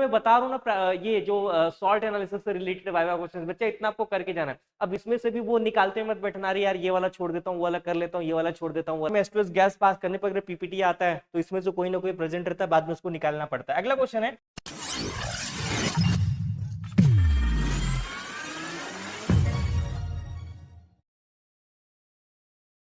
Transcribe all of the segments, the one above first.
मैं बता रहा हूँ ना, ये जो सॉल्ट एनालिसिस से रिलेटेड वाइवा क्वेश्चन, बच्चा इतना आपको करके जाना है। अब इसमें से भी वो निकालते मत बैठना, यार ये वाला छोड़ देता हूँ, वो वाला कर लेता हूँ, ये वाला छोड़ देता हूँ। मैं एस्ट्रोस गैस पास करने पर अगर पीपीटी आता है तो इसमें से कोई ना कोई प्रेजेंट रहता है, बाद में उसको निकालना पड़ता है। अगला क्वेश्चन है,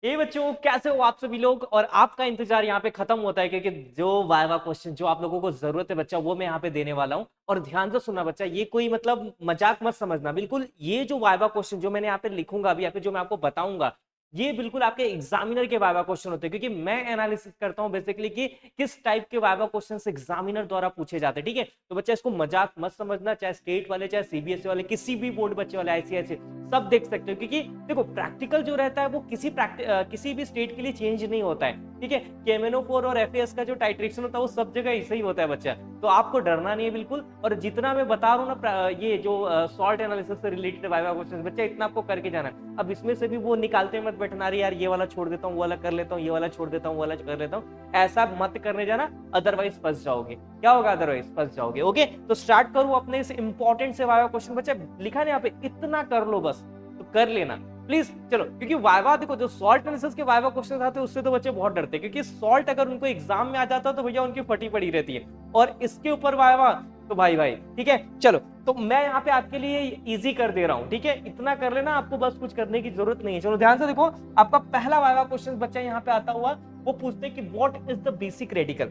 ये बच्चों कैसे हो आप सभी लोग, और आपका इंतजार यहाँ पे खत्म होता है क्योंकि जो वाइवा क्वेश्चन जो आप लोगों को जरूरत है बच्चा, वो मैं यहाँ पे देने वाला हूँ। और ध्यान से सुनना बच्चा, ये कोई मतलब मजाक मत समझना, बिल्कुल ये जो वाइवा क्वेश्चन जो मैंने यहाँ पे लिखूंगा अभी, या फिर जो मैं आपको बताऊंगा, ये बिल्कुल आपके एग्जामिनर के वाइवा क्वेश्चन होते हैं, क्योंकि मैं एनालिसिस करता हूं बेसिकली कि किस टाइप के वाइवा क्वेश्चंस एग्जामिनर द्वारा पूछे जाते हैं। ठीक है, तो बच्चा इसको मजाक मत समझना, चाहे स्टेट वाले चाहे सीबीएसई वाले, किसी भी बोर्ड बच्चे वाले, आईसीएसई सब देख सकते हो, क्योंकि देखो प्रैक्टिकल जो रहता है वो किसी भी स्टेट के लिए चेंज नहीं होता है। ठीक है, केमेनो4 और एफएएस का जो टाइट्रेशन होता है वो सब जगह ऐसे ही होता है बच्चा, तो आपको डरना नहीं है बिल्कुल। और जितना मैं बता रहा हूँ ना, ये जो सॉल्ट एनालिसिस से रिलेटेड वाइवा क्वेश्चन, बच्चा इतना आपको करके जाना है। अब इसमें से भी वो निकालते मत बैठना, यार ये वाला छोड़ देता हूँ, वो वाला कर लेता हूँ, ये वाला छोड़ देता हूँ, वो वाला कर लेता हूँ, ऐसा मत करने जाना, अदरवाइज फंस जाओगे। क्या होगा? अदरवाइज फंस जाओगे। ओके, तो स्टार्ट करूँ अपने इस इंपॉर्टेंट से वाइवा क्वेश्चन। बच्चा लिखा नहीं यहाँ पे, इतना कर लो बस, तो कर लेना प्लीज। चलो, क्योंकि वाइवा देखो, जो सॉल्ट एनालिसिस के वाइवा क्वेश्चन आते हैं उससे तो बच्चे बहुत डरते हैं, क्योंकि सॉल्ट अगर उनको एग्जाम में आ जाता है तो भैया उनकी फटी पड़ी रहती है, और इसके ऊपर वाइवा तो भाई भाई। ठीक है, चलो, तो मैं यहाँ पे आपके लिए इजी कर दे रहा हूँ। ठीक है, इतना कर लेना, आपको बस कुछ करने की जरूरत नहीं है। चलो ध्यान से देखो, आपका पहला वाइवा क्वेश्चन बच्चा यहाँ पे आता हुआ, वो पूछते हैं कि what is the basic radical.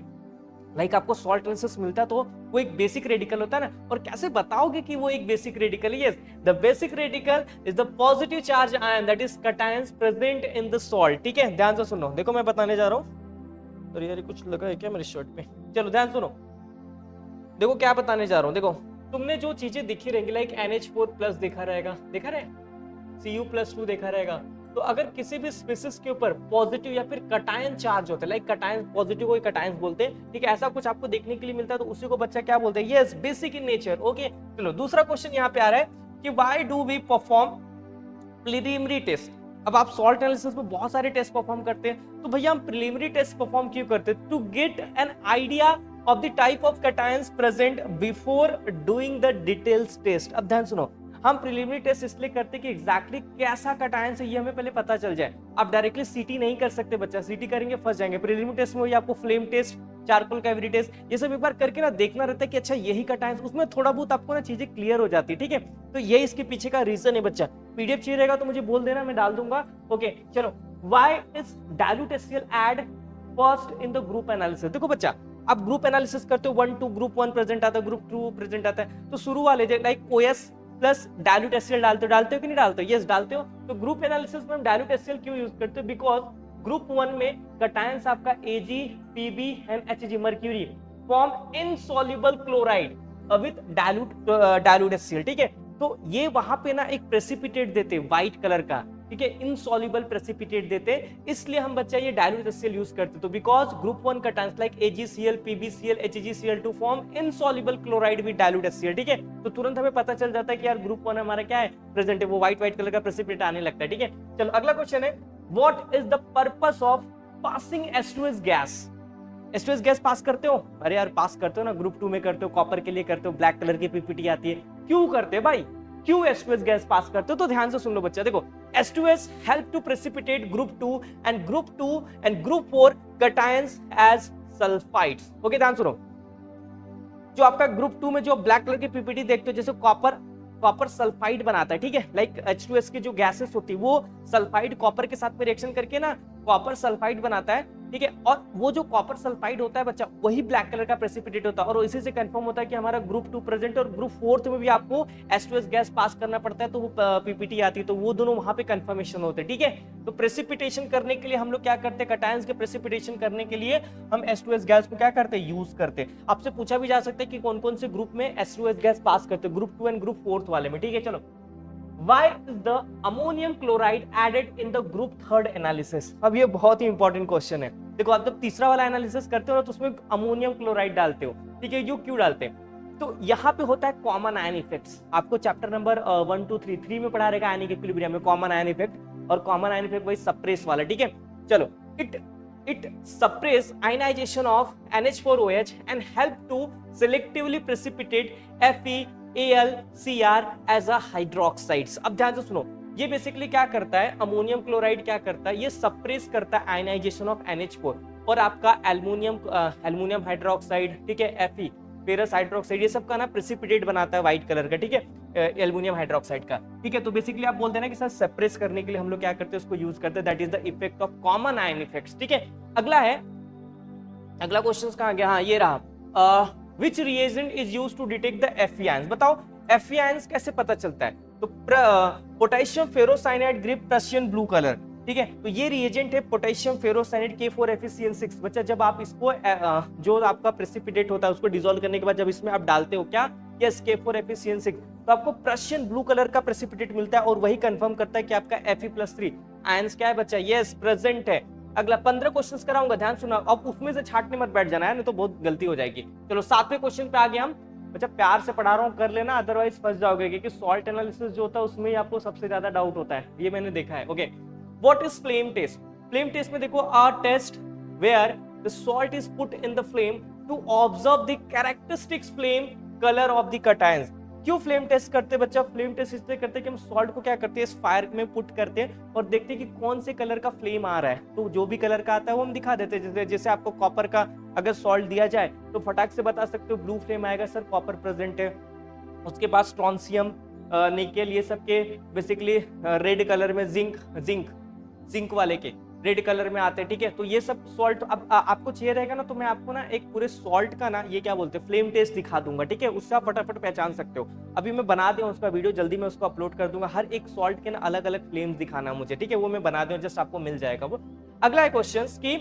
Like आपको सॉल्ट एनालिसिस मिलता है तो वो एक बेसिक रेडिकल होता है ना, और कैसे बताओगे कि वो एक बेसिक रेडिकल है? Yes, the basic radical is the positive charge ion that is cations present in the salt. ठीक है, ध्यान से सुनो, देखो मैं बताने जा रहा हूँ। अरे यार कुछ लगा है क्या मेरे शर्ट पे? चलो ध्यान सुनो, देखो क्या बताने जा रहा हूँ। देखो, तुमने जो चीजें दिखी रहेंगी, लाइक NH4+ देखा रहेगा, देखा रहे, Cu+2 देखा रहेगा, तो अगर किसी भी स्पीसीज के ऊपर पॉजिटिव या फिर कटायन चार्ज होता है, लाइक कटायन, पॉजिटिव को कटायंस बोलते हैं, ठीक है, ऐसा कुछ आपको देखने के लिए मिलता है तो उसी को बच्चा क्या बोलते हैं? Yes, basic in nature. Okay, चलो दूसरा क्वेश्चन यहाँ पे आ रहा है कि why do we perform preliminary test. अब आप सॉल्ट एनालिसिस में बहुत सारे टेस्ट परफॉर्म करते हैं, तो भैया हम प्रिलिमिनरी टेस्ट परफॉर्म क्यों करते हैं? To get an idea of the type of cations present before doing the details test. अब ध्यान सुनो, हम प्रिलिमिनरी टेस्ट इसलिए करते हैं कि एग्जैक्टली कैसा कैटायंस है ये हमें पहले पता चल जाए। आप डायरेक्टली सीटी नहीं कर सकते बच्चा, सीटी करेंगे फंस जाएंगे। प्रिलिमिनरी टेस्ट में वही आपको flame test, charcoal cavity test, ये सब एक बार करके ना देखना रहता है कि अच्छा यही कैटायंस, उसमें थोड़ा बहुत आपको ना चीजें क्लियर हो जाती है। ठीक है, तो ये इसके पीछे का रीजन है बच्चा। पीडीएफ चाहिए रहेगा तो मुझे बोल देना, मैं डाल दूंगा। ओके, चलो, why is dilute HCL add first in the group analysis. देखो बच्चा, आप ग्रुप एनालिसिस करते हो 1 2, ग्रुप 1 प्रेजेंट आता है, ग्रुप 2 प्रेजेंट आता है, तो शुरू वाले like OS plus dilute HCL डालते हो कि नहीं डालते हो? यस, डालते हो। तो ग्रुप एनालिसिस में हम डाइल्यूट एचसीएल क्यों यूज करते हो? बिकॉज ग्रुप 1 में कैटायंस आपका Ag, Pb and Hg, mercury, form insoluble chloride with dilute HCL. ठीक है, तो ये वहां पे ना एक प्रेसिपिटेट देते व्हाइट कलर का, ठीक है, इनसॉल्युबल प्रेसिपिटेट देते, इसलिए हम बच्चा ये डाइल्यूट एचसीएल यूज करते। तो because group 1 cations like AgCl, PbCl, HgCl2 form insoluble chloride with dilute HCL. ठीक है, तो तुरंत हमें पता चल जाता है कि यार ग्रुप 1 हमारा क्या है, प्रेजेंट है, वो व्हाइट कलर का प्रेसिपिटेट आने लगता है। ठीक है, चलो अगला क्वेश्चन है, what is the purpose of passing H2S gas. H2S gas pass करते हो? अरे यार पास करते हो ना, ग्रुप 2 में करते हो, कॉपर के लिए करते हो, ब्लैक कलर की पीपीटी आती है, क्यों करते हैं भाई? क्यों H2S गैस पास करते हो? तो ध्यान से सुन लो बच्चा, देखो, H2S help to precipitate group 2 and group 4 cations as sulfides। Okay, ध्यान सुनो, जो आपका ग्रुप 2 में जो ब्लैक कलर की पीपीटी देखते हो, जैसे कॉपर सल्फाइड बनाता है। ठीक है, लाइक H2S की जो गैसेस होती है वो सल्फाइड कॉपर के साथ में रिएक्शन करके ना कॉपर सल्फाइड बनाता है। ठीक है, और वो जो कॉपर सल्फाइड होता है बच्चा, वही ब्लैक कलर का प्रेसिपिटेट होता है, और इसी से कंफर्म होता है कि हमारा ग्रुप 2 प्रेजेंट, और ग्रुप 4 में भी आपको H2S गैस पास करना पड़ता है, तो वो पीपीटी आती है, तो वो दोनों वहां पे कंफर्मेशन होते हैं। ठीक है, तो प्रेसिपिटेशन करने के लिए हम लोग क्या करते हैं? कैटायंस के प्रेसिपिटेशन करने के लिए हम H2S गैस को क्या करते हैं? यूज करते हैं। आपसे पूछा भी जा सकता है कि कौन कौन से ग्रुप में H2S गैस पास करते हैं, ग्रुप 2 एंड ग्रुप 4 वाले में। ठीक है, चलो, Why is the ammonium chloride added in the group 3rd analysis? अब ये बहुत ही इंपॉर्टेंट क्वेश्चन है। देखो, आप जब तीसरा वाला एनालिसिस करते हो ना, तो उसमें अमोनियम क्लोराइड डालते हो। ठीक है, ये क्यों डालते हैं? तो यहाँ पे होता है कॉमन आयन इफेक्ट्स। आपको चैप्टर नंबर 1 2 3 में पढ़ा रहेगा आयनिक इक्विलिब्रियम में कॉमन आयन इफेक्ट, और कॉमन आयन इफेक्ट वही सप्रेस वाला। ठीक है, चलो, it It suppress ionization of NH4OH and help to selectively precipitate FeAlCr as a hydroxides. अब ध्यान से सुनो, ये बेसिकली क्या करता है, अमोनियम क्लोराइड क्या करता है, ये सप्रेस करता है आयनाइजेशन ऑफ NH4 और आपका एल्युमिनियम हाइड्रोक्साइड, ठीक है, Fe फेरस हाइड्रोक्साइड, ये सब का ना प्रेसिपिटेट बनाता है व्हाइट कलर का, ठीक है, एल्युमिनियम हाइड्रोक्साइड का, ठीक है। तो बेसिकली आप बोलते हैं ना कि सर सेपरेट करने के लिए हम लोग क्या करते हैं, उसको यूज करते हैं, that is the effect of common ion effects, ठीक है। अगला है, अगला क्वेश्चन कहां गया, हाँ ये रहा, which reagent is used to detect the Fe ions. बताओ Fe आयंस कैसे पता चलता है, तो potassium ferrocyanide grip Prussian blue colour, ठीक है। तो ये रिएजेंट है पोटेशियम फेरोसाइनाइड K4FeCl6। बच्चा जब आप इसको जो आपका प्रेसिपिटेट होता है उसको डिसॉल्व करने के बाद जब इसमें आप डालते हो क्या, यस K4FeCl6, तो आपको प्रशियन ब्लू कलर का प्रेसिपिटेट मिलता है और वही कंफर्म करता है कि आपका Fe+3 आयंस क्या है बच्चा, यस प्रेजेंट है। अगला 15 क्वेश्चंस कराऊंगा, ध्यान सुना, अब उसमें से छाटने मत बैठ जाना है, नहीं तो बहुत गलती हो जाएगी। चलो 7वें क्वेश्चन पे आ गए हम। बच्चा प्यार से पढ़ा रहा हूँ, कर लेना, अदरवाइज फंस जाओगे, क्योंकि सॉल्ट एनालिसिस जो होता है उसमें ही आपको सबसे ज्यादा डाउट होता है, ये मैंने देखा है। Okay, what is flame test. Flame test में देखो, a test where the salt is put in the flame to observe the characteristics flame colour of the cations. क्यों फ्लेम टेस्ट करते बच्चा, फ्लेम टेस्ट इसलिए करते हैं कि हम सॉल्ट को क्या करते हैं, इस फायर में पुट करते हैं और देखते हैं कि कौन से कलर का फ्लेम आ रहा है, तो जो भी कलर का आता है वो हम दिखा देते हैं। जैसे आपको कॉपर का अगर सॉल्ट दिया जाए तो फटाक से बता सकते हो ब्लू फ्लेम आएगा, सर कॉपर प्रेजेंट है। उसके बाद स्ट्रॉन्सियम, निकेल, ये सब के बेसिकली रेड कलर में, जिंक वाले के रेड कलर में आते हैं, ठीक है। तो ये सब सॉल्ट, अब आपको चाहिए रहेगा ना तो मैं आपको ना एक पूरे सॉल्ट का ना ये क्या बोलते हैं फ्लेम टेस्ट दिखा दूंगा, ठीक है, उससे आप फटाफट पहचान सकते हो। अभी मैं बना दूं उसका वीडियो, जल्दी मैं उसको अपलोड कर दूंगा, हर एक सॉल्ट के ना अलग अलग फ्लेम्स दिखाना मुझे, ठीक है, वो मैं बना दूं, जस्ट आपको मिल जाएगा वो। अगला है क्वेश्चन की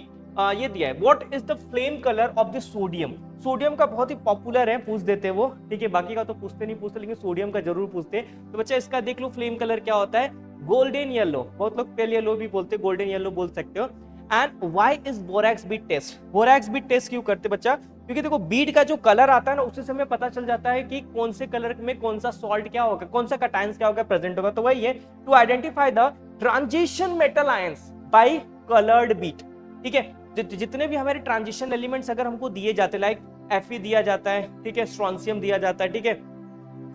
ये दिया है, what is the flame colour of the sodium. Sodium का बहुत ही पॉपुलर है, पूछ देते वो, ठीक है, बाकी का तो पूछते नहीं पूछते, लेकिन सोडियम का जरूर पूछते। तो बच्चा इसका देख लो फ्लेम कलर क्या होता है, गोल्डन येलो, बहुत लोग पेल येलो भी बोलते, गोल्डन येलो बोल सकते हो। And why is borax bead test, borax bead test क्यों करते बच्चा, क्योंकि देखो बीट का जो कलर आता है ना उससे हमें पता चल जाता है कि कौन से कलर में कौन सा सॉल्ट क्या होगा, कौन सा कटायंस क्या होगा प्रेजेंट होगा। तो वही है to identify the transition metal ions by coloured bead, ठीक है। जितने भी हमारे ट्रांजिशन एलिमेंट्स अगर हमको दिए जाते, लाइक Fe दिया जाता है, ठीक है, स्ट्रॉन्सियम दिया जाता है, ठीक है,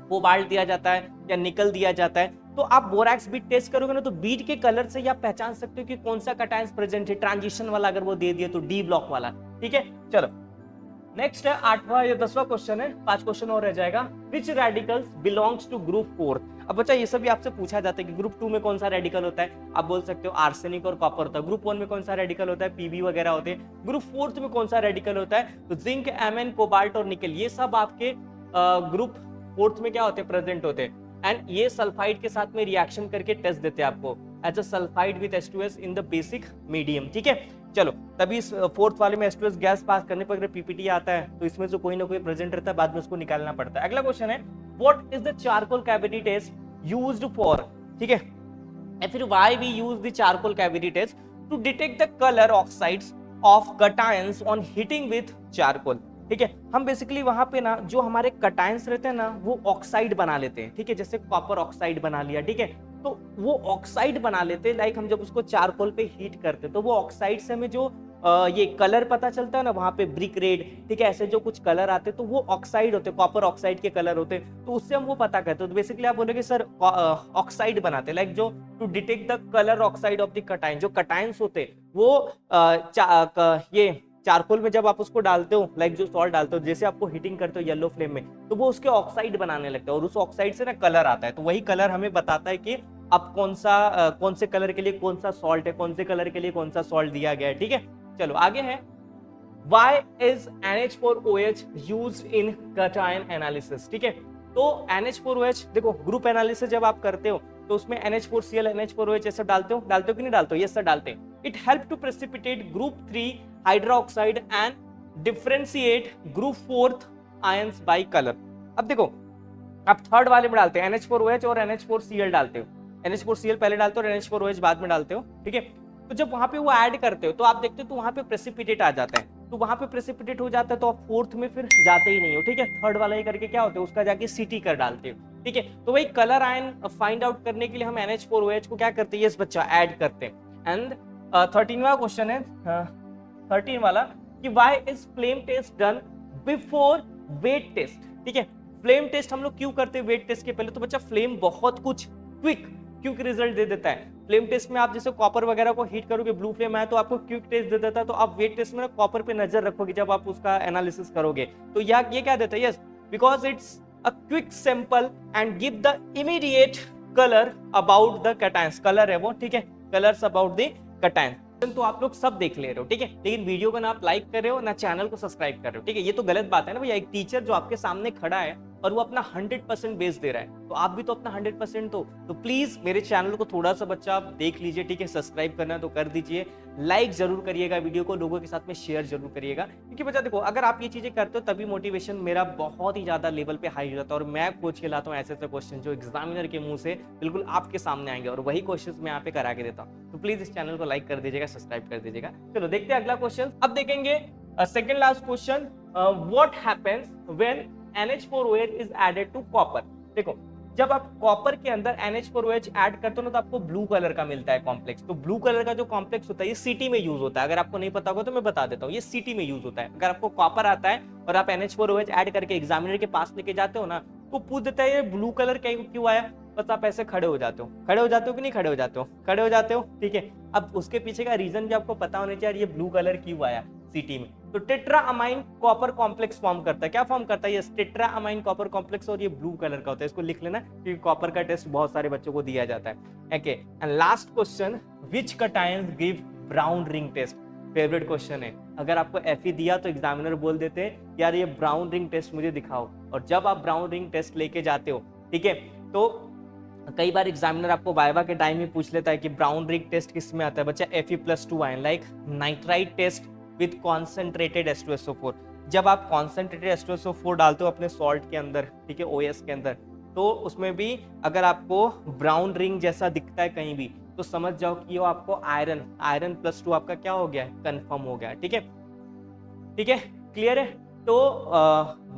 कोबाल्ट दिया जाता है या निकल दिया जाता है, तो आप बोरैक्स बीट टेस्ट करोगे ना तो बीट के कलर से आप पहचान सकते हो कि कौन सा कटायंस प्रेजेंट है। ट्रांजिशन वाला अगर वो दे दिए तो डी ब्लॉक वाला, ठीक है। चलो नेक्स्ट है 8वां या 10वां क्वेश्चन है, 5 क्वेश्चन और रह जाएगा। विच रेडिकल्स बिलोंग्स टू ग्रुप 4। अब बच्चा ये सब भी आपसे पूछा जाता है कि ग्रुप 2 में कौन सा रेडिकल होता है, आप बोल सकते हो आर्सेनिक और कॉपर होता है। ग्रुप 1 में कौन सा रेडिकल होता है, पीबी वगैरह होते हैं। ग्रुप 4 में कौन सा रेडिकल होता है, तो जिंक, एमएन, कोबाल्ट और निकल, ये सब आपके ग्रुप 4 में क्या होते हैं, प्रेजेंट होते हैं। एंड ये सल्फाइड के साथ में रिएक्शन करके टेस्ट देते हैं आपको as a sulphide with H2S in the basic medium, ठीक है। चलो तभी इस 4th वाले में H2S गैस पास करने पर अगर पीपीटी आता है तो इसमें से कोई ना कोई प्रेजेंट रहता है, बाद में उसको निकालना पड़ता है। अगला क्वेश्चन है, what is the charcoal cavity test used for, ठीक है, या फिर why we use the charcoal cavity test to detect the colour oxides of cations on heating with charcoal, ठीक है। हम बेसिकली वहां पे ना जो हमारे कटायंस रहते हैं ना वो ऑक्साइड बना लेते हैं, ठीक है, जैसे कॉपर ऑक्साइड बना लिया, ठीक है, तो वो ऑक्साइड बना लेते हैं। लाइक हम जब उसको चारकोल पे हीट करते तो वो ऑक्साइड से हमें जो ये कलर पता चलता है ना, वहां पे ब्रिक रेड, ठीक है, ऐसे जो कुछ कलर आते हैं तो वो ऑक्साइड होते हैं, कॉपर ऑक्साइड के कलर होते हैं, तो उससे हम वो पता करते हैं। तो बेसिकली आप बोलोगे सर ऑक्साइड बनाते हैं, लाइक जो to detect the colour oxide of the cation, जो कटायंस होते हैं वो ये चारकोल में जब आप उसको डालते हो, लाइक जो सॉल्ट डालते हो, जैसे आपको हीटिंग करते हो येलो फ्लेम में, तो वो उसके ऑक्साइड बनाने लगता है और उस ऑक्साइड से ना कलर आता है। तो वही कलर हमें बताता है कि अब कौन से कलर के लिए कौन सा सॉल्ट है, कौन से कलर के लिए कौन सा सॉल्ट दिया गया है, ठीक है। चलो आगे है, Why is NH4OH used in cation analysis, ठीक है। तो NH4OH देखो ग्रुप एनालिसिस जब आप करते हो तो उसमें NH4Cl, NH4OH ऐसा डालते हो कि नहीं डालते हो, यस सर डालते हैं। It help to precipitate group 3 hydroxide and differentiate group 4th ions by colour. अब देखो आप थर्ड वाले में डालते हैं NH4OH और NH4Cl डालते हो, NH4Cl पहले डालते हो और NH4OH बाद में डालते हो, ठीक है। तो जब वहां पे वो ऐड करते हो तो आप देखते हो तो वहां पे प्रेसिपिटेट आ जाता है, तो वहां पे प्रेसिपिटेट हो जाता है तो आप 4th में फिर जाते ही नहीं हो, ठीक है। थर्ड वाला ही करके क्या होता है उसका जाके CT कर डालते हो, ठीक है। तो वही कलर आयन फाइंड आउट करने के लिए हम NH4OH को क्या करते हैं, यस बच्चा ऐड करते हैं। एंड 13वां क्वेश्चन है, 13 वाला कि why is flame test done before wet test. ठीक है, फ्लेम टेस्ट हम लोग क्यों करते हैं वेट टेस्ट के पहले? तो बच्चा फ्लेम बहुत कुछ क्विक रिजल्ट दे देता है। फ्लेम टेस्ट में आप जैसे कॉपर वगैरह को हीट करोगे, ब्लू फ्लेम आया तो आपको क्विक टेस्ट दे देता है। तो आप वेट टेस्ट में कॉपर पे नजर रखोगे जब आप उसका एनालिसिस करोगे। तो ये क्या देता है? Yes, because it's a quick sample and give the immediate colour about the cations. Colour है वो, ठीक है, कलर्स अबाउट द कैटायंस। तो आप लोग सब देख ले रहे हो, ठीक है, लेकिन वीडियो को ना आप लाइक कर रहे हो ना चैनल को सब्सक्राइब कर रहे हो। ठीक है, ये तो गलत बात है ना भैया। एक टीचर जो आपके सामने खड़ा है और वो अपना 100% बेस दे रहा है, तो आप भी तो अपना 100% दो। तो प्लीज मेरे चैनल को थोड़ा सा बच्चा आप देख लीजिए, ठीक है, सब्सक्राइब करना है तो कर दीजिए, लाइक जरूर करिएगा, वीडियो को लोगों के साथ में शेयर जरूर करिएगा। क्योंकि बच्चा देखो, अगर आप ये चीजें करते हो तभी मोटिवेशन मेरा बहुत ही ज्यादा लेवल पे हाई हो जाता है और मैं खोज के लाता हूँ ऐसे ऐसे क्वेश्चन जो एग्जामिनर के मुंह से बिल्कुल आपके सामने आएंगे और वही क्वेश्चन मैं यहाँ पे करा के देता हूँ। तो प्लीज इस चैनल को लाइक कर दीजिएगा, सब्सक्राइब कर दीजिएगा। चलो देखते हैं अगला क्वेश्चन। अब देखेंगे second last question, what happens when NH4OH is added to copper. देखो, जब आप कॉपर के अंदर NH4OH ऐड करते हो ना तो आपको ब्लू कलर का मिलता है कॉम्प्लेक्स। तो ब्लू कलर का जो कॉम्प्लेक्स होता है ये सिटी में यूज होता है। अगर आपको नहीं पता होगा तो मैं बता देता हूँ, ये सिटी में यूज होता है। अगर आपको कॉपर आता है और आप NH4OH ऐड करके एग्जामिनर के पास लेके जाते हो ना तो पूछ देता है ये ब्लू कलर क्यों आया, बस आप ऐसे खड़े हो जाते हो कि नहीं खड़े हो जाते हो? खड़े हो जाते हो, ठीक है। अब उसके पीछे का रीजन भी आपको पता होना चाहिए, ये ब्लू कलर क्यों आया सिटी में। तो tetra amine copper complex form करता है। क्या फॉर्म करता है? ये टेट्रा अमाइन कॉपर कॉम्प्लेक्स, और ये ब्लू कलर का होता है। इसको लिख लेना क्योंकि कॉपर का टेस्ट बहुत सारे बच्चों को दिया जाता है। Okay, and last question, which cations give brown ring test. Favourite question है। अगर आपको Fe दिया तो एग्जामिनर बोल देते हैं यार ये ब्राउन रिंग टेस्ट मुझे दिखाओ, और जब आप ब्राउन रिंग टेस्ट लेके जाते हो, ठीक है, तो कई बार एग्जामिनर आपको वाइवा के टाइम में पूछ लेता है कि ब्राउन रिंग टेस्ट किस में आता है बच्चा? Fe+2 ion, like nitrite test with concentrated H2SO4। जब आप कॉन्सेंट्रेटेड H2SO4 डालते हो अपने सॉल्ट के अंदर, ठीक है, OS के अंदर, तो उसमें भी अगर आपको ब्राउन रिंग जैसा दिखता है कहीं भी तो समझ जाओ कि वो आपको आयरन+2 आपका क्या हो गया है? कंफर्म हो गया है। ठीक है, ठीक है, क्लियर है। तो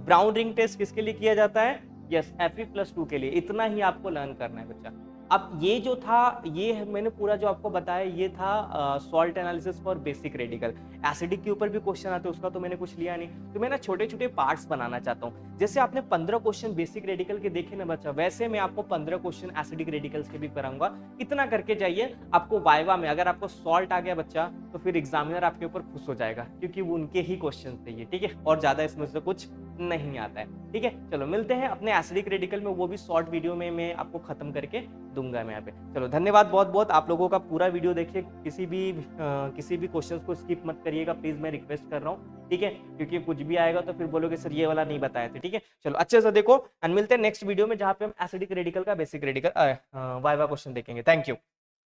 ब्राउन रिंग टेस्ट किसके लिए किया जाता है? यस, Fe+2 के लिए। इतना ही आपको लर्न करना है बच्चा। अब ये जो था, ये मैंने पूरा जो आपको बताया ये था salt analysis for basic radical. Acidic के ऊपर भी क्वेश्चन आते हैं, उसका तो मैंने कुछ लिया नहीं। तो मैं ना छोटे छोटे पार्ट्स बनाना चाहता हूँ। जैसे आपने 15 क्वेश्चन बेसिक रेडिकल के देखे ना बच्चा, वैसे मैं आपको 15 क्वेश्चन एसिडिक रेडिकल्स के भी कराऊंगा। इतना करके जाइए, आपको वाइवा में अगर आपको सॉल्ट आ गया बच्चा तो फिर एग्जामिनर आपके ऊपर खुश हो जाएगा क्योंकि वो उनके ही क्वेश्चन थे ये, ठीक है, और ज्यादा इसमें से कुछ नहीं आता है। ठीक है, चलो मिलते हैं अपने एसिडिक रेडिकल में, वो भी शॉर्ट वीडियो में मैं आपको खत्म करके दूंगा मैं यहाँ पे। चलो धन्यवाद बहुत बहुत आप लोगों का। पूरा वीडियो देखिए, किसी भी क्वेश्चन को स्किप मत करिएगा प्लीज, मैं रिक्वेस्ट कर रहा हूँ, ठीक है, क्योंकि कुछ भी आएगा तो फिर बोलोगे सर ये वाला नहीं बताए थे। ठीक है, चलो अच्छे से देखो, एंड मिलते हैं नेक्स्ट वीडियो में जहाँ पे हम एसिडिक रेडिकल का बेसिक रेडिकल वाइवा क्वेश्चन देखेंगे। Thank you.